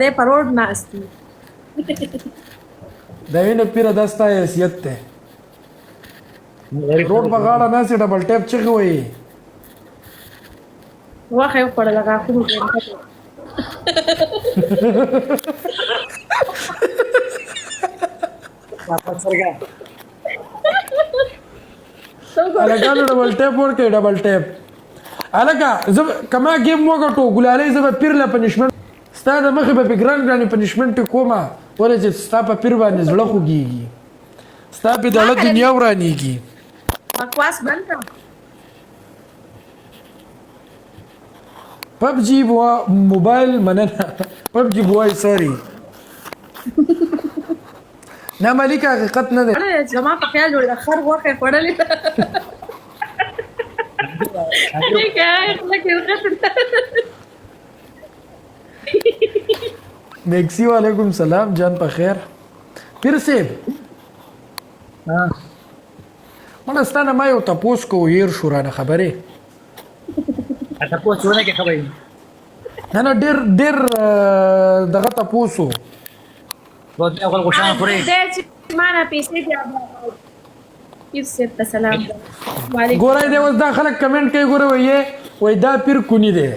دی په روډ ناست وي. د وینې پیره دا ستا حیثیت دی. روډ په غاړه ناست یې ډبل ټیپ چغې وایي. غوښه یې وخوړله غاښونو ته یې هلکانو ډبل ټیپ ورکوي ډبل ټیپ. هلکه زه که ما ګیم وګټو ګلالۍ زه به پیر له پنشمنټ ستا د مخې به پې ګران ګرانې پنشمنټ کومه ولې چې ستا په پیر باندې زړه خوږېږي ستا پې دړه دنیا ورانېږي. بکواس بند کړه. پبجي موبایل مننه پبجي بوای سوري نه ملیکه حقیقت نه دی. زما په خیال جوړ د خر غوښه یې خوړلې ده. میکسی وعلیکم سلام جان په خیر. پیر صاحب مړه ستا نه ما یو تپوس کو هیر شو رانه خبرې تپوس ونه کې خبرې نه نه ډېر دغه تپوس و بہت اول غشان خوري چې ما نه پیسې دي پیر صاحب ته سلام. ګورئ دی اوس دا خلک کمنټ کوي ګوره وایي دا پیر کونی دی.